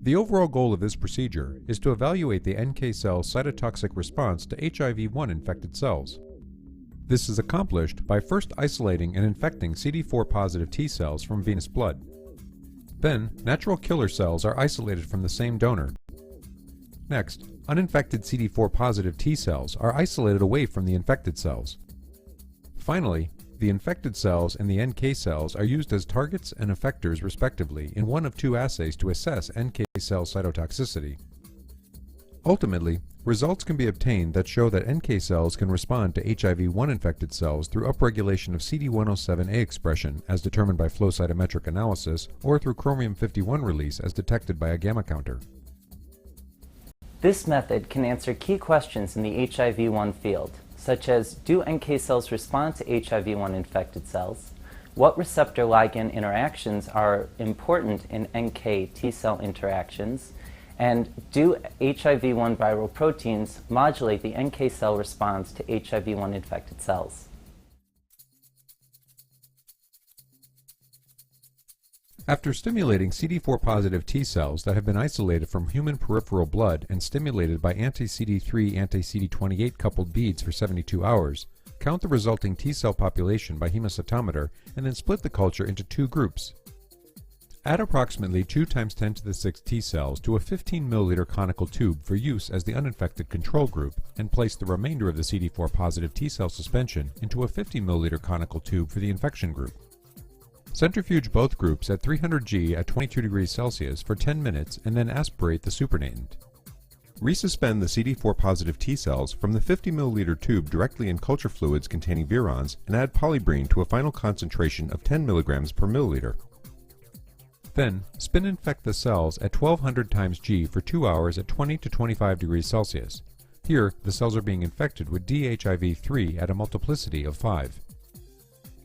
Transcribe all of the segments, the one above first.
The overall goal of this procedure is to evaluate the NK cell's cytotoxic response to HIV-1 infected cells. This is accomplished by first isolating and infecting CD4 positive T-cells from venous blood. Then, natural killer cells are isolated from the same donor. Next, uninfected CD4 positive T-cells are isolated away from the infected cells. Finally, the infected cells and the NK cells are used as targets and effectors respectively in one of two assays to assess NK cell cytotoxicity. Ultimately, results can be obtained that show that NK cells can respond to HIV-1 infected cells through upregulation of CD107A expression as determined by flow cytometric analysis or through chromium-51 release as detected by a gamma counter. This method can answer key questions in the HIV-1 field, such as do NK cells respond to HIV-1 infected cells? What receptor ligand interactions are important in NK T-cell interactions? And do HIV-1 viral proteins modulate the NK cell response to HIV-1 infected cells? After stimulating CD4 positive T-cells that have been isolated from human peripheral blood and stimulated by anti-CD3, anti-CD28 coupled beads for 72 hours, count the resulting T-cell population by hemocytometer and then split the culture into two groups. Add approximately 2 × 10⁶ T-cells to a 15 ml conical tube for use as the uninfected control group and place the remainder of the CD4 positive T-cell suspension into a 50 ml conical tube for the infection group. Centrifuge both groups at 300 G at 22 degrees Celsius for 10 minutes and then aspirate the supernatant. Resuspend the CD4 positive T-cells from the 50 ml tube directly in culture fluids containing virions and add polybrine to a final concentration of 10 mg per milliliter. Then, spin infect the cells at 1200 × G for 2 hours at 20 to 25 degrees Celsius. Here, the cells are being infected with DHIV3 at a multiplicity of 5.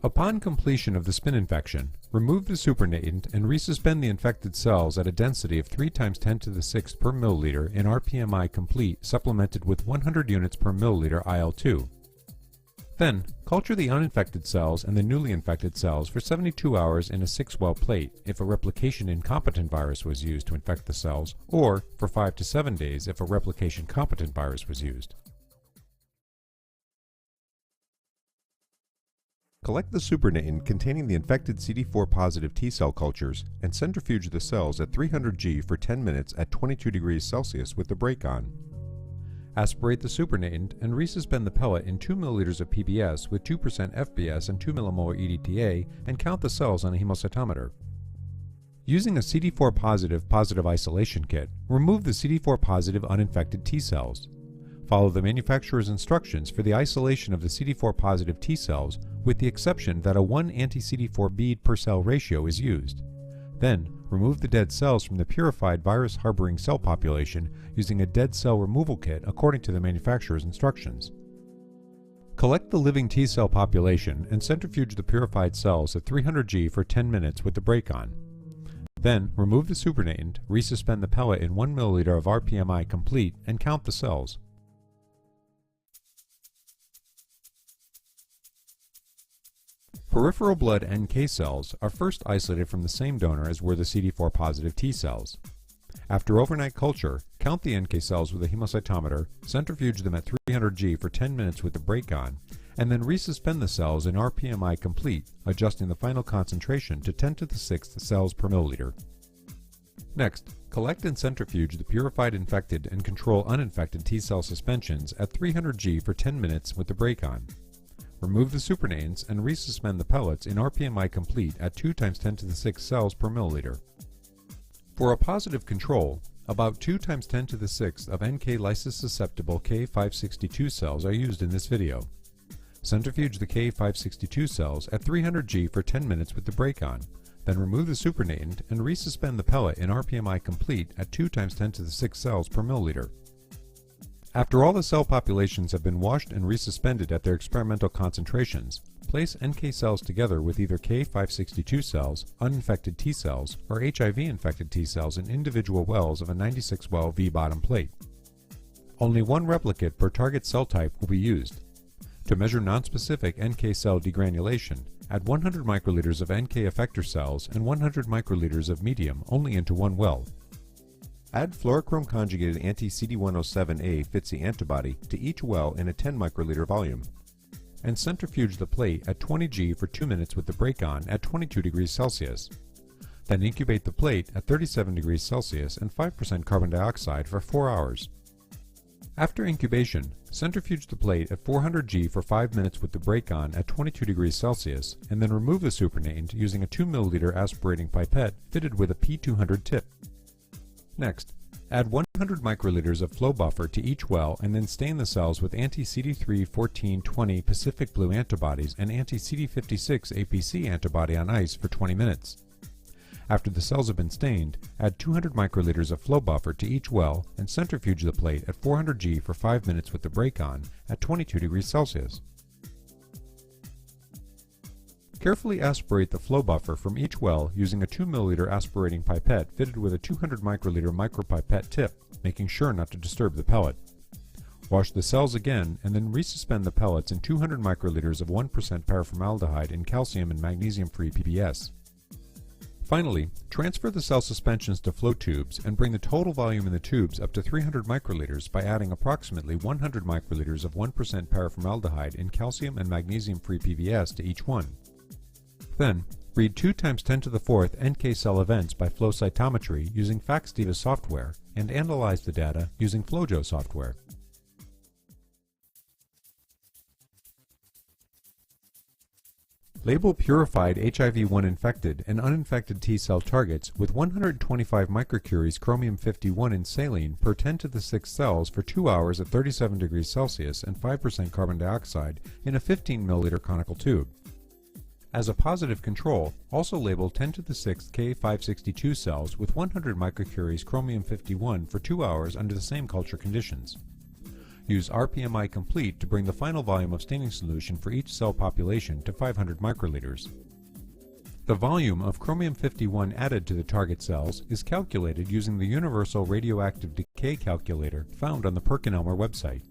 Upon completion of the spin infection, remove the supernatant and resuspend the infected cells at a density of 3 × 10⁶ per milliliter in rPMI complete supplemented with 100 units per milliliter IL-2. Then, culture the uninfected cells and the newly infected cells for 72 hours in a 6-well plate if a replication incompetent virus was used to infect the cells, or for 5 to 7 days if a replication competent virus was used. Collect the supernatant containing the infected CD4 positive T-cell cultures and centrifuge the cells at 300 G for 10 minutes at 22 degrees Celsius with the brake on. Aspirate the supernatant and resuspend the pellet in 2 ml of PBS with 2% FBS and 2 mmol EDTA and count the cells on a hemocytometer. Using a CD4 positive isolation kit, remove the CD4 positive uninfected T-cells. Follow the manufacturer's instructions for the isolation of the CD4 positive T-cells with the exception that a 1 anti-CD4 bead per cell ratio is used. Then, remove the dead cells from the purified virus-harboring cell population using a dead cell removal kit according to the manufacturer's instructions. Collect the living T-cell population and centrifuge the purified cells at 300 G for 10 minutes with the brake on. Then, remove the supernatant, resuspend the pellet in 1 ml of rPMI complete, and count the cells. Peripheral blood NK cells are first isolated from the same donor as were the CD4 positive T-cells. After overnight culture, count the NK cells with a hemocytometer, centrifuge them at 300 G for 10 minutes with the brake on, and then resuspend the cells in rPMI complete, adjusting the final concentration to 10⁶ cells per milliliter. Next, collect and centrifuge the purified infected and control uninfected T-cell suspensions at 300 G for 10 minutes with the brake on. Remove the supernatants and resuspend the pellets in rPMI complete at 2 × 10⁶ cells per milliliter. For a positive control, about 2 × 10⁶ of NK lysis-susceptible K562 cells are used in this video. Centrifuge the K562 cells at 300 G for 10 minutes with the brake on, then remove the supernatant and resuspend the pellet in rPMI complete at 2 × 10⁶ cells per milliliter. After all the cell populations have been washed and resuspended at their experimental concentrations, place NK cells together with either K562 cells, uninfected T cells, or HIV-infected T cells in individual wells of a 96-well V-bottom plate. Only one replicate per target cell type will be used. To measure nonspecific NK cell degranulation, add 100 microliters of NK effector cells and 100 microliters of medium only into one well. Add fluorochrome conjugated anti-CD107A FITC antibody to each well in a 10 microliter volume, and centrifuge the plate at 20 G for 2 minutes with the brake on at 22 degrees Celsius. Then incubate the plate at 37 degrees Celsius and 5% carbon dioxide for 4 hours. After incubation, centrifuge the plate at 400 G for 5 minutes with the brake on at 22 degrees Celsius, and then remove the supernatant using a 2 ml aspirating pipette fitted with a P200 tip. Next, add 100 microliters of flow buffer to each well and then stain the cells with anti-CD3 1420 Pacific Blue antibodies and anti-CD56 APC antibody on ice for 20 minutes. After the cells have been stained, add 200 microliters of flow buffer to each well and centrifuge the plate at 400 G for 5 minutes with the brake on at 22 degrees Celsius. Carefully aspirate the flow buffer from each well using a 2 ml aspirating pipette fitted with a 200 microliter micropipette tip, making sure not to disturb the pellet. Wash the cells again and then resuspend the pellets in 200 microliters of 1% paraformaldehyde in calcium and magnesium-free PBS. Finally, transfer the cell suspensions to flow tubes and bring the total volume in the tubes up to 300 microliters by adding approximately 100 microliters of 1% paraformaldehyde in calcium and magnesium-free PBS to each one. Then, read 2 × 10⁴ NK cell events by flow cytometry using FACSDIVA software and analyze the data using FlowJo software. Label purified HIV-1 infected and uninfected T-cell targets with 125 microcuries chromium-51 in saline per 10⁶ cells for 2 hours at 37 degrees Celsius and 5% carbon dioxide in a 15 ml conical tube. As a positive control, also label 10⁶ K562 cells with 100 microcuries chromium-51 for 2 hours under the same culture conditions. Use RPMI complete to bring the final volume of staining solution for each cell population to 500 microliters. The volume of chromium-51 added to the target cells is calculated using the Universal Radioactive Decay Calculator found on the PerkinElmer website.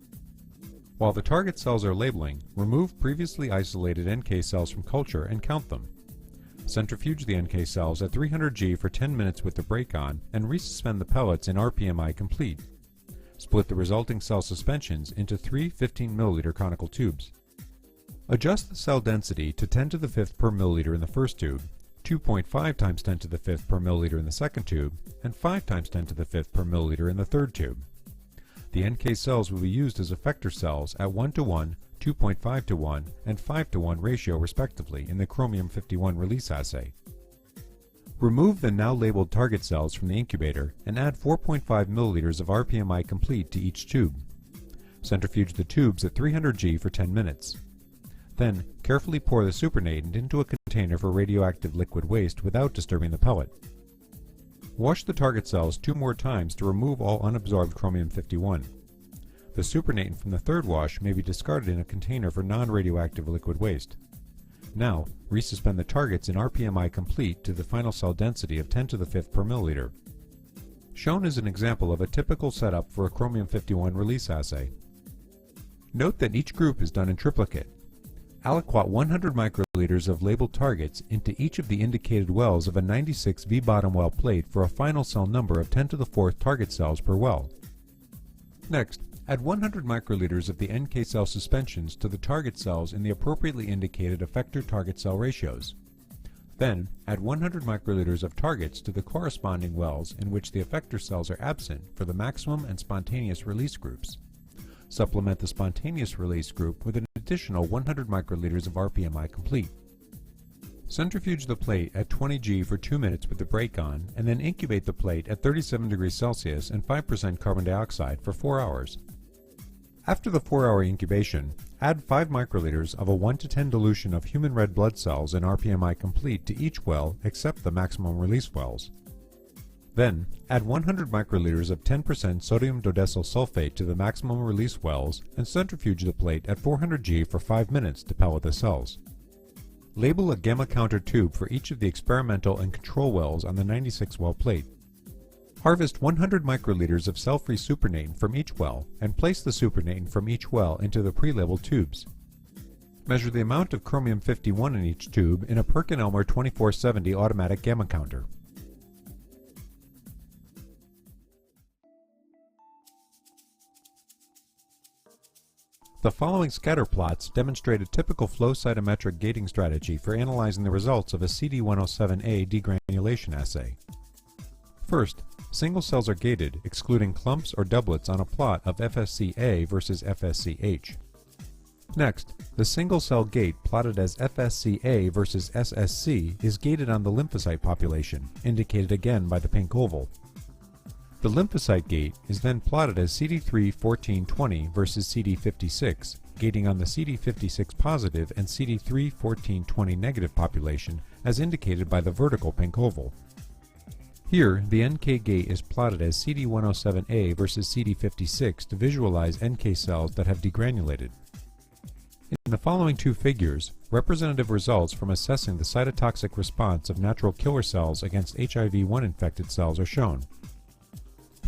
While the target cells are labeling, remove previously isolated NK cells from culture and count them. Centrifuge the NK cells at 300 G for 10 minutes with the brake on and resuspend the pellets in RPMI complete. Split the resulting cell suspensions into 3 15 ml conical tubes. Adjust the cell density to 10⁵ per milliliter in the first tube, 2.5 × 10⁵ per milliliter in the second tube, and 5 × 10⁵ per milliliter in the third tube. The NK cells will be used as effector cells at 1:1, 2.5:1, and 5:1 ratio respectively in the chromium-51 release assay. Remove the now labeled target cells from the incubator and add 4.5 ml of RPMI complete to each tube. Centrifuge the tubes at 300 G for 10 minutes. Then, carefully pour the supernatant into a container for radioactive liquid waste without disturbing the pellet. Wash the target cells 2 more times to remove all unabsorbed chromium-51. The supernatant from the third wash may be discarded in a container for non-radioactive liquid waste. Now, resuspend the targets in RPMI complete to the final cell density of 10⁵ per milliliter. Shown is an example of a typical setup for a chromium-51 release assay. Note that each group is done in triplicate. Aliquot 100 microliters of labeled targets into each of the indicated wells of a 96 V-bottom well plate for a final cell number of 10⁴ target cells per well. Next, add 100 microliters of the NK cell suspensions to the target cells in the appropriately indicated effector target cell ratios. Then, add 100 microliters of targets to the corresponding wells in which the effector cells are absent for the maximum and spontaneous release groups. Supplement the spontaneous release group with an additional 100 microliters of RPMI complete. Centrifuge the plate at 20 G for 2 minutes with the brake on, and then incubate the plate at 37 degrees Celsius and 5% carbon dioxide for 4 hours. After the 4-hour incubation, add 5 microliters of a 1:10 dilution of human red blood cells in RPMI complete to each well except the maximum release wells. Then, add 100 microliters of 10% sodium dodecyl sulfate to the maximum release wells and centrifuge the plate at 400 G for 5 minutes to pellet the cells. Label a gamma counter tube for each of the experimental and control wells on the 96 well plate. Harvest 100 microliters of cell-free supernatant from each well and place the supernatant from each well into the pre-labeled tubes. Measure the amount of chromium-51 in each tube in a PerkinElmer 2470 automatic gamma counter. The following scatter plots demonstrate a typical flow cytometric gating strategy for analyzing the results of a CD107A degranulation assay. First, single cells are gated, excluding clumps or doublets on a plot of FSC-A versus FSC-H. Next, the single cell gate plotted as FSC-A versus SSC is gated on the lymphocyte population, indicated again by the pink oval. The lymphocyte gate is then plotted as CD3 1420 versus CD56, gating on the CD56 positive and CD3 1420 negative population as indicated by the vertical pink oval. Here, the NK gate is plotted as CD107A versus CD56 to visualize NK cells that have degranulated. In the following two figures, representative results from assessing the cytotoxic response of natural killer cells against HIV-1 infected cells are shown.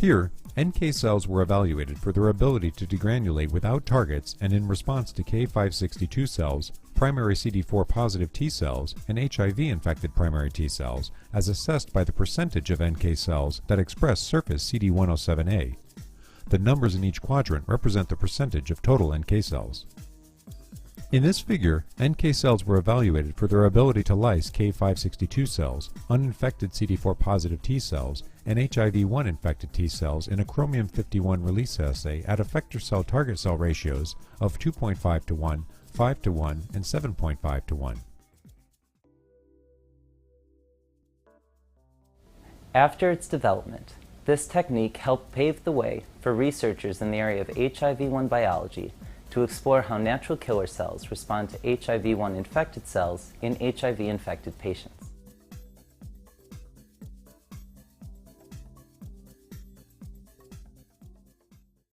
Here, NK cells were evaluated for their ability to degranulate without targets and in response to K562 cells, primary CD4 positive T-cells, and HIV-infected primary T-cells, as assessed by the percentage of NK cells that express surface CD107A. The numbers in each quadrant represent the percentage of total NK cells. In this figure, NK cells were evaluated for their ability to lyse K562 cells, uninfected CD4 positive T cells, and HIV-1 infected T cells in a chromium-51 release assay at effector cell target cell ratios of 2.5 to 1, 5 to 1, and 7.5 to 1. After its development, this technique helped pave the way for researchers in the area of HIV-1 biology to explore how natural killer cells respond to HIV-1 infected cells in HIV-infected patients.